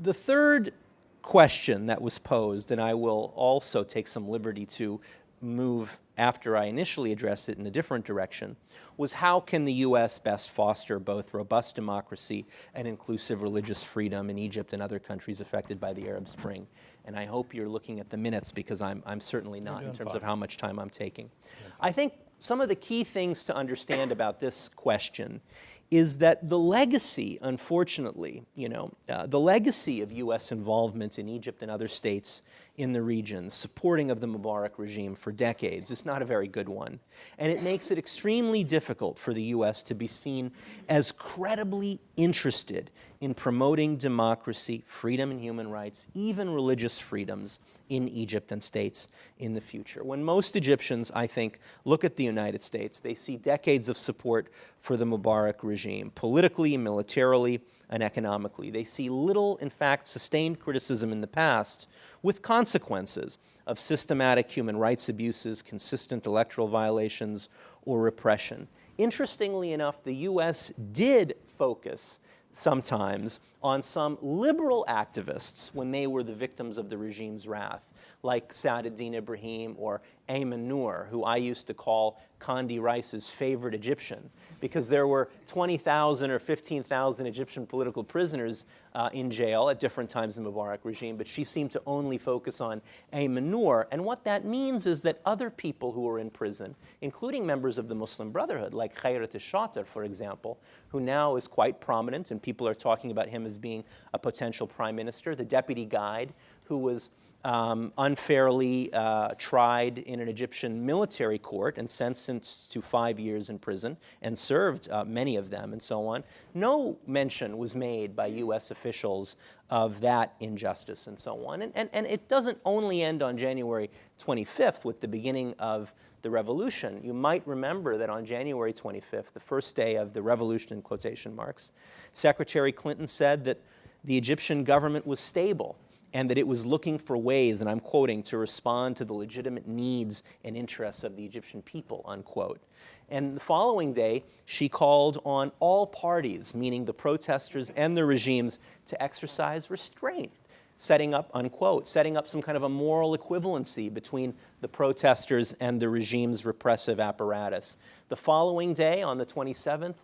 The third question that was posed, and I will also take some liberty to move after I initially addressed it in a different direction, was how can the U.S. best foster both robust democracy and inclusive religious freedom in Egypt and other countries affected by the Arab Spring? And I hope you're looking at the minutes, because I'm certainly not in terms of how much time I'm taking. I think some of the key things to understand about this question is that the legacy, unfortunately, the legacy of U.S. involvement in Egypt and other states in the region, supporting of the Mubarak regime for decades, is not a very good one. And it makes it extremely difficult for the U.S. to be seen as credibly interested in promoting democracy, freedom and human rights, even religious freedoms in Egypt and states in the future. When most Egyptians, I think, look at the United States, they see decades of support for the Mubarak regime, politically, militarily, and economically. They see little, in fact, sustained criticism in the past with consequences of systematic human rights abuses, consistent electoral violations, or repression. Interestingly enough, the U.S. did focus sometimes on some liberal activists when they were the victims of the regime's wrath, like Saad-ad-Din Ibrahim or Ayman Noor, who I used to call Condi Rice's favorite Egyptian, because there were 20,000 or 15,000 Egyptian political prisoners in jail at different times in the Mubarak regime, but she seemed to only focus on Ayman Noor. And what that means is that other people who were in prison, including members of the Muslim Brotherhood, like Shehata, for example, who now is quite prominent, and people are talking about him as being a potential prime minister, the deputy guide who was unfairly tried in an Egyptian military court and sentenced to 5 years in prison and served many of them and so on. No mention was made by U.S. officials of that injustice and so on. And it doesn't only end on January 25th with the beginning of the revolution. You might remember that on January 25th, the first day of the revolution in quotation marks, Secretary Clinton said that the Egyptian government was stable and that it was looking for ways, and I'm quoting, to respond to the legitimate needs and interests of the Egyptian people, unquote. And the following day, she called on all parties, meaning the protesters and the regimes, to exercise restraint, setting up, unquote, setting up some kind of a moral equivalency between the protesters and the regime's repressive apparatus. The following day, on the 27th,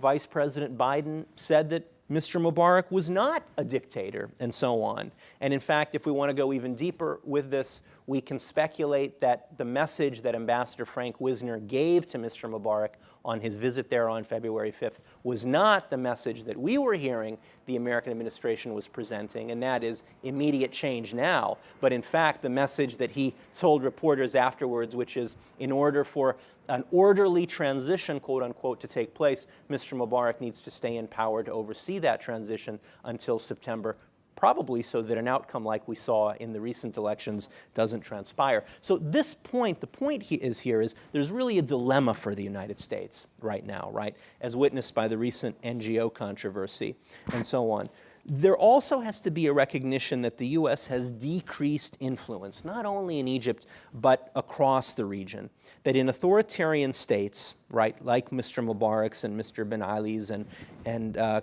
Vice President Biden said that Mr. Mubarak was not a dictator, and so on. And in fact, if we want to go even deeper with this, we can speculate that the message that Ambassador Frank Wisner gave to Mr. Mubarak on his visit there on February 5th was not the message that we were hearing the American administration was presenting, and that is immediate change now, but in fact the message that he told reporters afterwards, which is in order for an orderly transition, quote unquote, to take place, Mr. Mubarak needs to stay in power to oversee that transition until September, probably so that an outcome like we saw in the recent elections doesn't transpire. So this point, the point is there's really a dilemma for the United States right now, right, as witnessed by the recent NGO controversy and so on. There also has to be a recognition that the U.S. has decreased influence, not only in Egypt, but across the region. That in authoritarian states, right, like Mr. Mubarak's and Mr. Ben Ali's and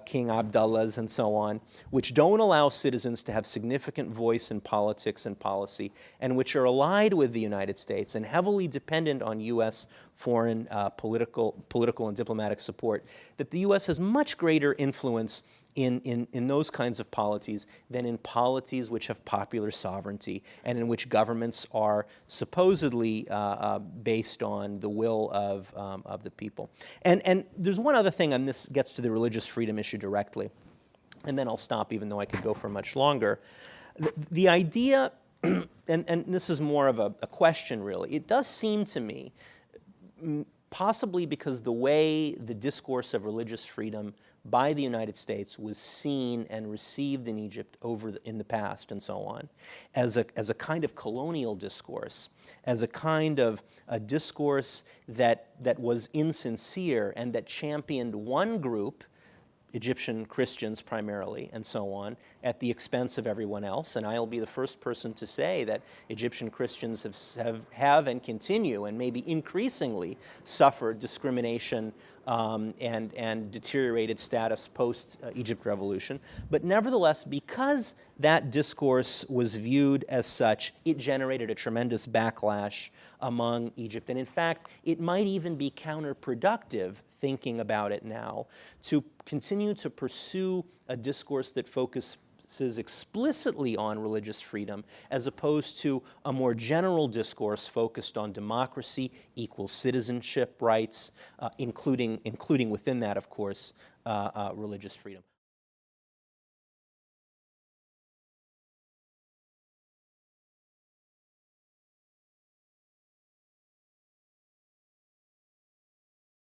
King Abdullah's and so on, which don't allow citizens to have significant voice in politics and policy, and which are allied with the United States and heavily dependent on U.S. foreign political and diplomatic support, that the U.S. has much greater influence in those kinds of polities than in polities which have popular sovereignty and in which governments are supposedly based on the will of the people. And there's one other thing, and this gets to the religious freedom issue directly, and then I'll stop even though I could go for much longer. The idea, and this is more of a question really, it does seem to me, possibly because the way the discourse of religious freedom by the United States was seen and received in Egypt in the past and so on, as a kind of colonial discourse, as a kind of a discourse that was insincere and that championed one group, Egyptian Christians primarily, and so on, at the expense of everyone else. And I'll be the first person to say that Egyptian Christians have and continue and maybe increasingly suffered discrimination and deteriorated status post-Egypt revolution. But nevertheless, because that discourse was viewed as such, it generated a tremendous backlash among Egypt. And in fact, it might even be counterproductive, thinking about it now, to continue to pursue a discourse that focuses explicitly on religious freedom as opposed to a more general discourse focused on democracy, equal citizenship rights, including within that, of course, religious freedom.